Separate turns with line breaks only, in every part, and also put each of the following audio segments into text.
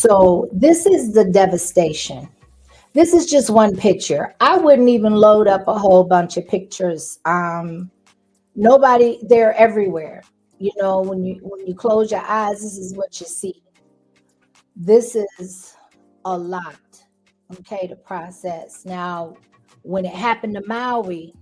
So this is the devastation. This is just one picture. I wouldn't even load up a whole bunch of pictures. Nobody, they're everywhere. You know, when you close your eyes, this is what you see. This is a lot, okay, to process. Now, when it happened to Maui,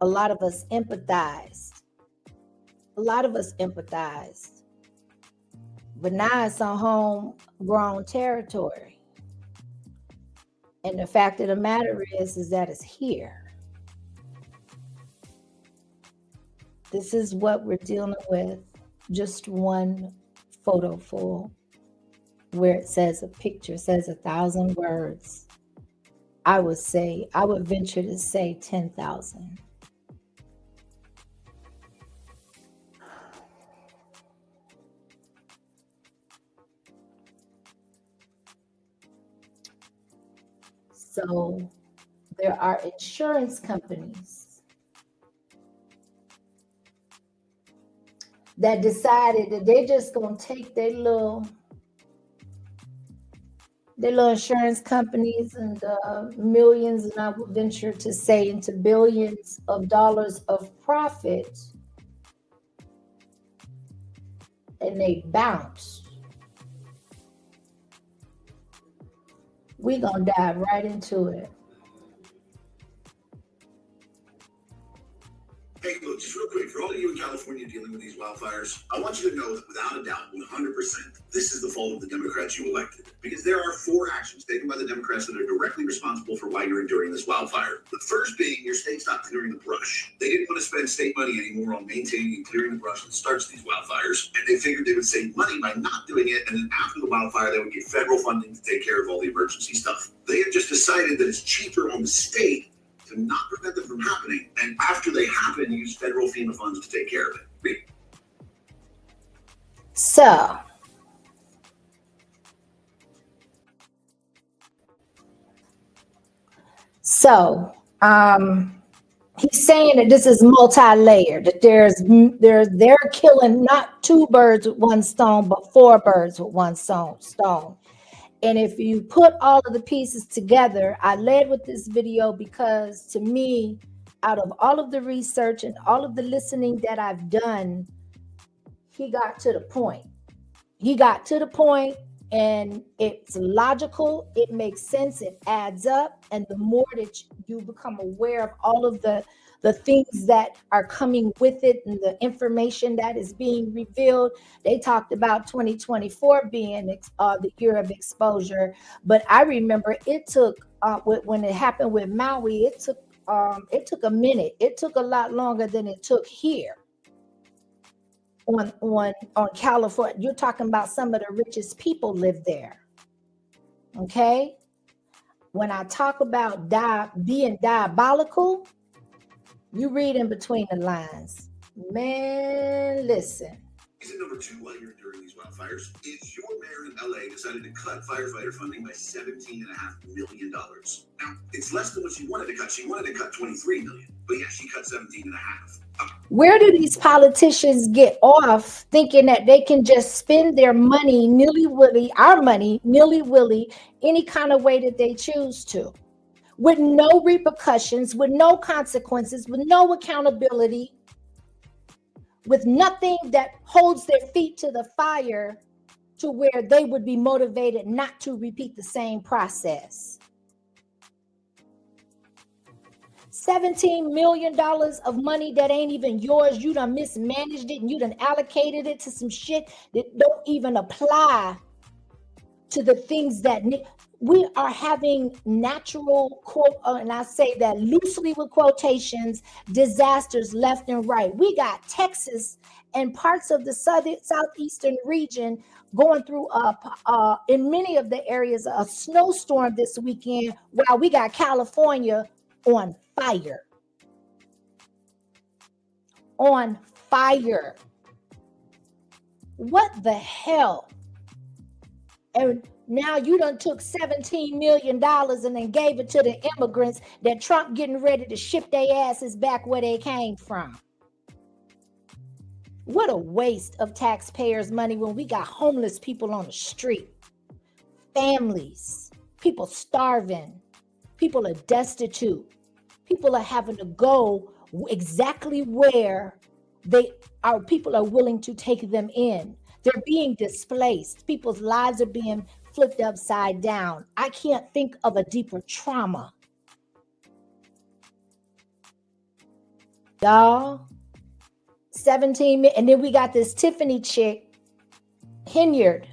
a lot of us empathized. A lot of us empathized. But now it's on homegrown territory. And the fact of the matter is that it's here. This is what we're dealing with. Just one photo full where it says a picture says 1,000 words. I would venture to say 10,000. So there are insurance companies that decided that they're just going to take their little insurance companies and millions, and I would venture to say into billions of dollars of profit, and they bounce. We're going to dive right into it.
Hey, look, just real quick, for all of you in California dealing with these wildfires, I want you to know that without a doubt, 100%, this is the fault of the Democrats you elected. Because there are 4 actions taken by the Democrats that are directly responsible for why you're enduring this wildfire. The first being your state stopped clearing the brush. They didn't want to spend state money anymore on maintaining and clearing the brush that starts these wildfires. And they figured they would save money by not doing it. And then after the wildfire, they would get federal funding to take care of all the emergency stuff. They have just decided that it's cheaper on the state to not prevent them from happening, and after they happen, use federal FEMA funds to take care of it. Read.
So, he's saying that this is multi-layered, that they're killing not 2 birds with one stone, but 4 birds with one stone. And if you put all of the pieces together, I led with this video because to me, out of all of the research and all of the listening that I've done, he got to the point. He got to the point, and it's logical. It makes sense. It adds up. And the more that you become aware of all of the things that are coming with it and the information that is being revealed. They talked about 2024 being the year of exposure, but I remember it took when it happened with Maui, it took a minute. It took a lot longer than it took here on California. You're talking about some of the richest people live there. Okay, when I talk about being diabolical, you read in between the lines. Man, listen.
Reason number 2 why you're enduring these wildfires is your mayor in LA decided to cut firefighter funding by $17.5 million. Now, it's less than what she wanted to cut. She wanted to cut $23 million, but yeah, she cut 17.5.
Where do these politicians get off thinking that they can just spend their money nilly-willy, our money nilly-willy, any kind of way that they choose to, with no repercussions, with no consequences, with no accountability, with nothing that holds their feet to the fire to where they would be motivated not to repeat the same process? $17 million of money that ain't even yours. You done mismanaged it and you done allocated it to some shit that don't even apply to the things that we are having natural, quote, and I say that loosely with quotations, disasters left and right. We got Texas and parts of the southeastern region going through in many of the areas a snowstorm this weekend, while we got California on fire. On fire. What the hell? And now you done took $17 million and then gave it to the immigrants that Trump getting ready to ship their asses back where they came from. What a waste of taxpayers' money when we got homeless people on the street. families, people starving, people are destitute, people are having to go exactly where people are willing to take them in. They're being displaced. People's lives are being flipped upside down. I can't think of a deeper trauma. Y'all, 17 minutes. And then we got this Tiffany chick, Hinyard.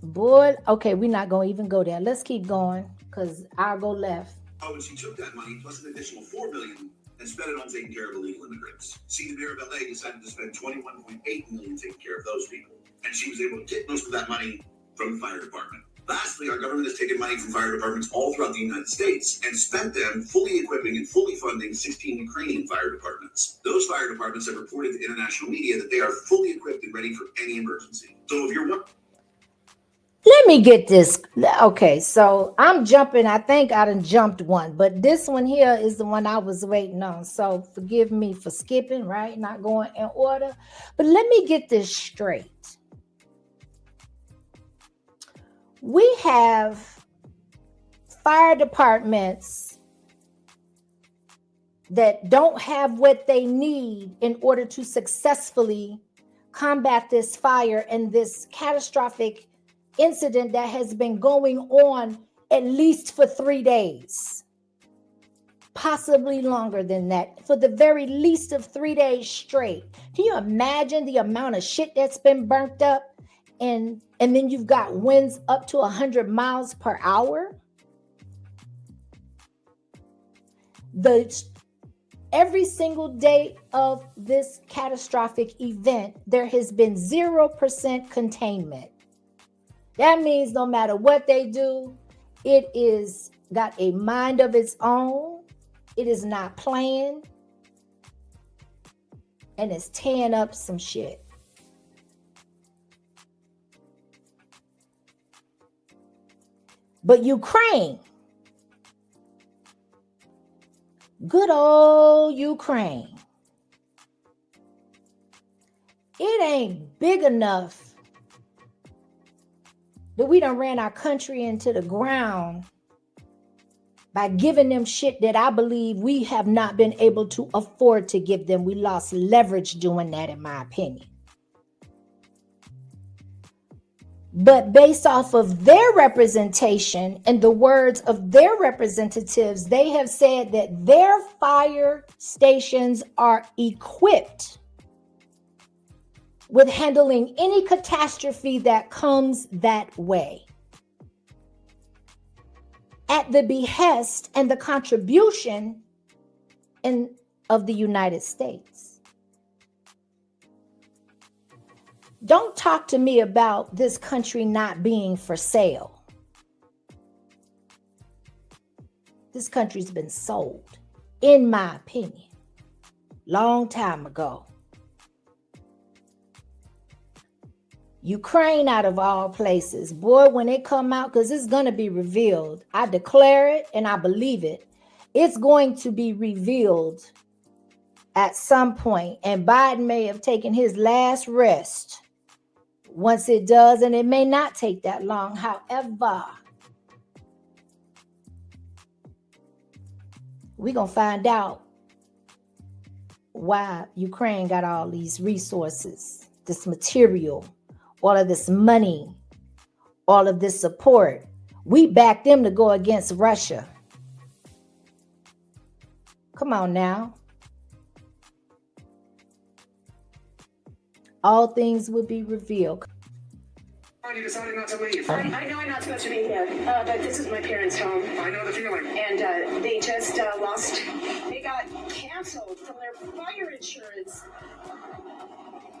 Boy, okay, we're not going to even go there. Let's keep going because I'll go left.
Oh, and she took that money plus an additional $4 million and spent it on taking care of illegal immigrants. See, the mayor of LA decided to spend $21.8 million taking care of those people, and she was able to get most of that money from the fire department. Lastly, our government has taken money from fire departments all throughout the United States and spent them fully equipping and fully funding 16 Ukrainian fire departments. Those fire departments have reported to international media that they are fully equipped and ready for any emergency. So if you're one...
Let me get this. Okay, so I'm jumping. I think I done jumped one, but this one here is the one I was waiting on. So forgive me for skipping, right? Not going in order. But let me get this straight. We have fire departments that don't have what they need in order to successfully combat this fire and this catastrophic incident that has been going on at least for 3 days, possibly longer than that, for the very least of 3 days straight. Can you imagine the amount of shit that's been burnt up? And then you've got winds up to 100 miles per hour. Every single day of this catastrophic event, there has been 0% containment. That means no matter what they do, it is got a mind of its own. It is not playing. And it's tearing up some shit. But Ukraine, good old Ukraine, it ain't big enough that we done ran our country into the ground by giving them shit that I believe we have not been able to afford to give them. We lost leverage doing that, in my opinion. But based off of their representation and the words of their representatives, they have said that their fire stations are equipped with handling any catastrophe that comes that way, at the behest and the contribution of the United States. Don't talk to me about this country not being for sale. This country's been sold, in my opinion, long time ago. Ukraine, out of all places, boy, when it come out, because it's going to be revealed. I declare it and I believe it. It's going to be revealed at some point, and Biden may have taken his last rest once it does, and it may not take that long. However, we're going to find out why Ukraine got all these resources, this material, all of this money, all of this support. We backed them to go against Russia. Come on now. All things will be revealed.
You decided not to leave.
I know I'm not supposed to be here, but this is my parents' home.
I know the feeling.
And they just they got canceled from their fire insurance.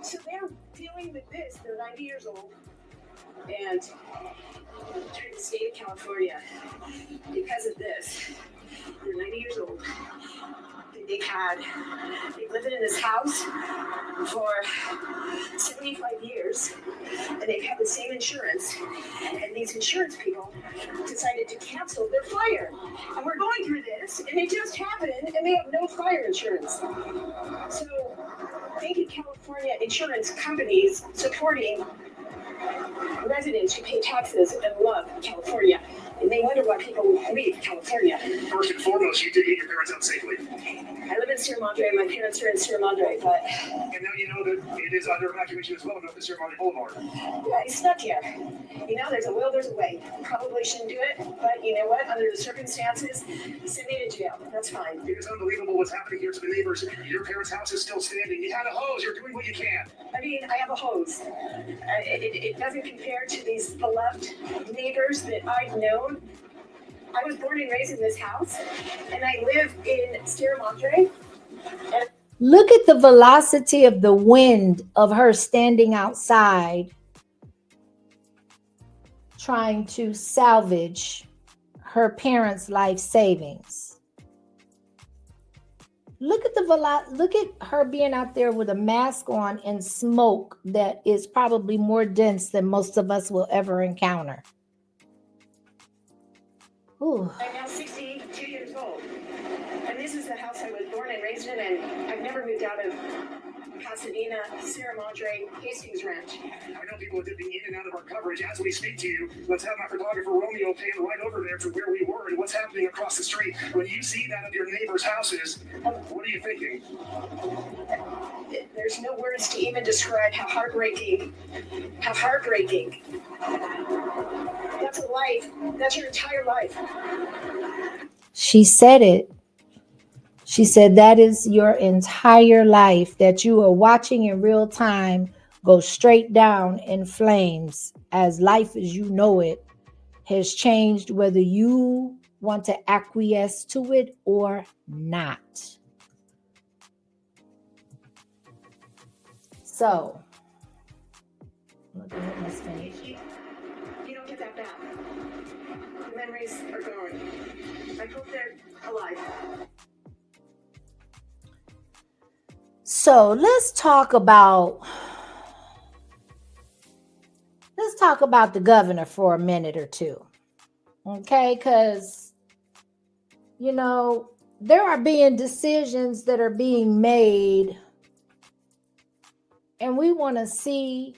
So they're dealing with this. They're 90 years old. And through the state of California, because of this, they're 90 years old. They've lived in this house for 75 years, and they've had the same insurance, and these insurance people decided to cancel their fire. And we're going through this, and it just happened, and they have no fire insurance. So thank you, California insurance companies, supporting residents who pay taxes and love California. And they wonder why people leave California.
First and foremost, you did get your parents out safely.
I live in Sierra Madre. My parents are in Sierra Madre, but
And now you know that it is under evacuation as well, not the Sierra Madre Boulevard.
yeah, he's stuck here. You know, there's a will, there's a way. Probably shouldn't do it, but you know what? Under the circumstances, send me to jail. That's fine.
It is unbelievable what's happening here to the neighbors. Your parents' house is still standing. You had a hose. You're doing what you can.
I mean, I have a hose. It doesn't compare to these beloved neighbors that I've known. I was born and raised in this house, and I live in Sierra Madre.
Look at the velocity of the wind of her standing outside trying to salvage her parents' life savings. Look at look at her being out there with a mask on and smoke that is probably more dense than most of us will ever encounter. Ooh.
I'm now 62 years old, and this is the house I was born and raised in, and I've never moved out of Pasadena, Sierra Madre, Hastings Ranch.
I know people are dipping in and out of our coverage as we speak to you. Let's have my photographer Romeo pan right over there to where we were and what's happening across the street. When you see that of your neighbors' houses, what are you thinking?
There's no words to even describe how heartbreaking. How heartbreaking. That's a life. That's your entire life.
She said it. She said that is your entire life that you are watching in real time go straight down in flames as life as you know it has changed, whether you want to acquiesce to it or not. So, look at this finish.
You don't get that back. The memories are gone. I hope they're alive.
So let's talk about the governor for a minute or two. Okay, because you know, there are being decisions that are being made, and we want to see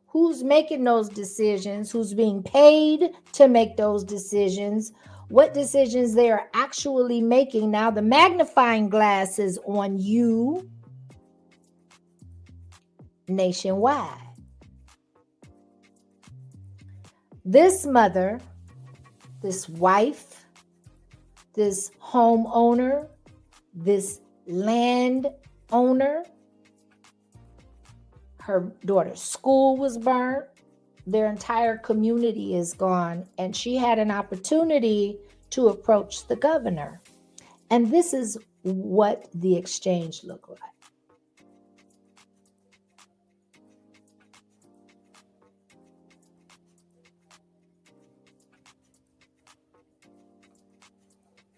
who's making those decisions, who's being paid to make those decisions, what decisions they are actually making. Now, the magnifying glass is on you nationwide. This mother, this wife, this homeowner, this land owner, her daughter's school was burnt, their entire community is gone, and she had an opportunity to approach the governor. And this is what the exchange looked like.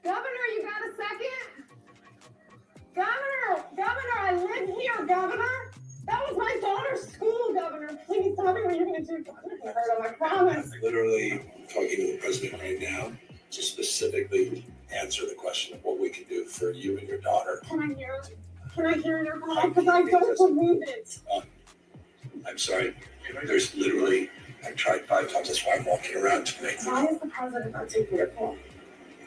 Governor, you got a second? Governor, I live here, Governor. That was my daughter's school, Governor. Please tell me what you're going to do. I'm not going to hurt him, I promise.
I'm literally talking to the president right now to specifically answer the question of what we can do for you and your daughter.
Can I hear it? Can I hear your call? Because I don't believe it.
I'm sorry. There's literally, I've tried 5 times. That's why I'm walking around tonight.
Why is the president not taking your call?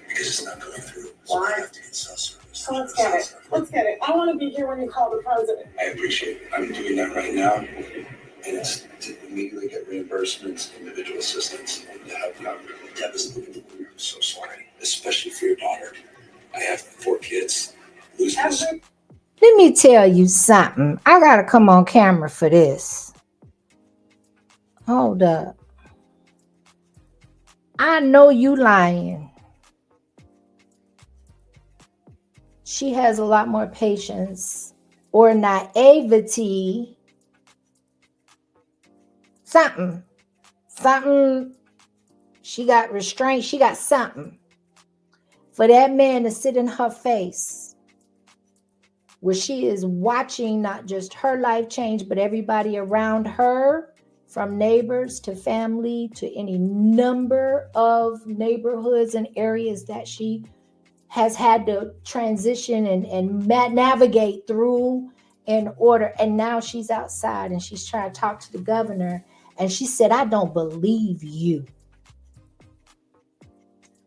Because it's not going through. So I have to get cell service.
So let's get it. Let's get it. I want to be here when you call the president.
I appreciate it. I'm doing that right now. And it's to immediately get reimbursements, individual assistance, and to help you out. Devastating. I'm so sorry. Especially for your daughter. I have 4 kids. Losing this.
Let me tell you something. I got to come on camera for this. Hold up. I know you lying. She has a lot more patience or naivety. Something. She got restraint. She got something. For that man to sit in her face where she is watching not just her life change, but everybody around her, from neighbors to family to any number of neighborhoods and areas that she has had to transition and navigate through in order. And now she's outside and she's trying to talk to the governor And she said, I don't believe you.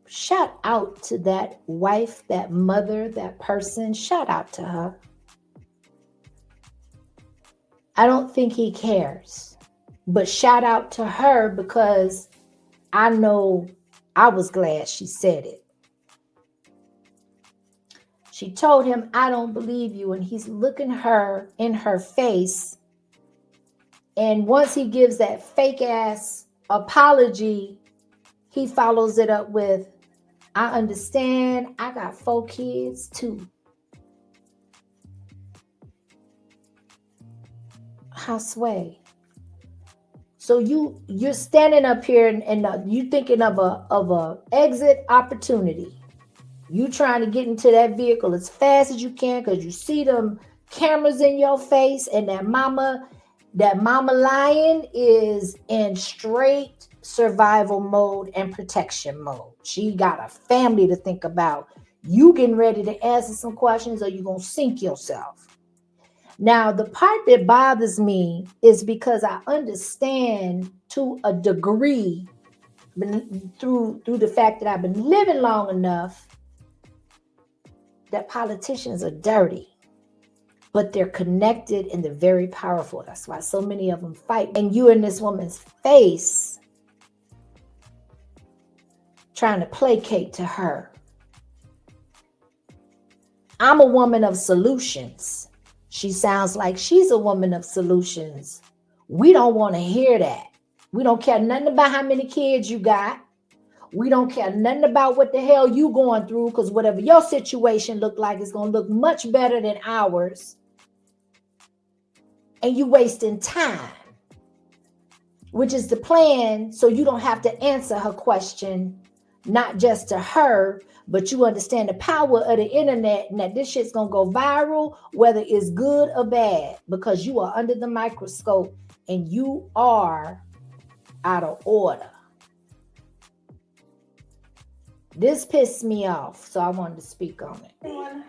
Shout out to that wife, that mother, that person. Shout out to her. I don't think he cares. But shout out to her, because I know I was glad she said it. She told him, I don't believe you. And he's looking her in her face. And once he gives that fake ass apology, he follows it up with, I understand. I got 4 kids too. How sway. So you're standing up here and you thinking of a exit opportunity. You trying to get into that vehicle as fast as you can because you see them cameras in your face, and that mama lion is in straight survival mode and protection mode. She got a family to think about. You getting ready to answer some questions, or you gonna sink yourself. Now, the part that bothers me is because I understand to a degree through the fact that I've been living long enough that politicians are dirty, but they're connected and they're very powerful. That's why so many of them fight. And you in this woman's face trying to placate to her. I'm a woman of solutions. She sounds like she's a woman of solutions. We don't want to hear that. We don't care nothing about how many kids you got. We don't care nothing about what the hell you going through, because whatever your situation look like is going to look much better than ours. And you wasting time, which is the plan, so you don't have to answer her question, not just to her, but you understand the power of the internet and that this shit's going to go viral, whether it's good or bad, because you are under the microscope and you are out of order. This pissed me off, so I wanted to speak on it.
Everyone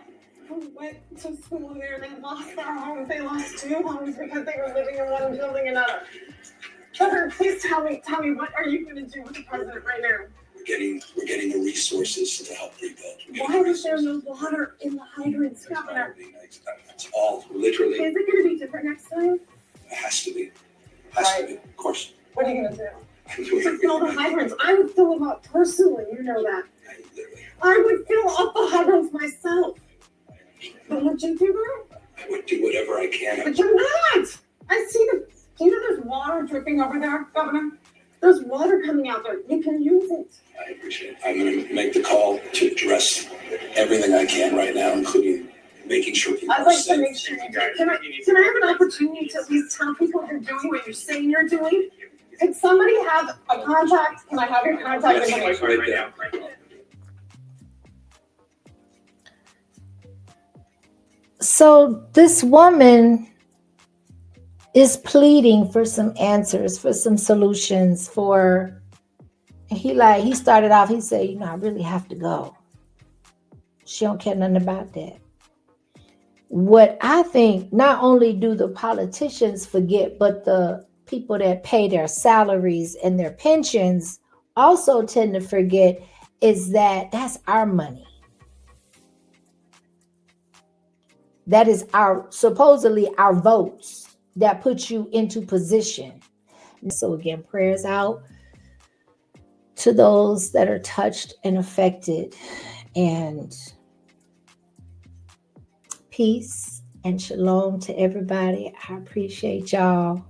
who went to school there, they lost their homes. They lost 2 homes because they were living in one building another. Trevor, please tell me, what are you going to do with the president right now?
We're getting the resources to help rebuild.
Why is there no water in the hydrants, Governor?
It's all literally.
Is it going to be different next time?
It has to be. Has to be, of course.
What are you going to do? To fill the hydrants. I would fill them up personally, you know that. I would fill up the hydrants myself. But would you do that?
I would do whatever I can.
But you're not! I see do you know there's water dripping over there, Governor? There's water coming out there. You can use it.
I appreciate it. I'm going to make the call to address everything I can right now, including making sure people
I'd
are
like
safe.
to make sure you do. Can I have an opportunity to at least tell people you're doing what you're saying you're doing? Could somebody have a contact? Can I have your contact information?
Right there.
So this woman is pleading for some answers, for some solutions, he started off, he said, I really have to go. She don't care nothing about that. What I think, not only do the politicians forget, but the people that pay their salaries and their pensions also tend to forget, is that that's our money. That is supposedly our votes that put you into position. So again, prayers out to those that are touched and affected, and peace and shalom to everybody. I appreciate y'all.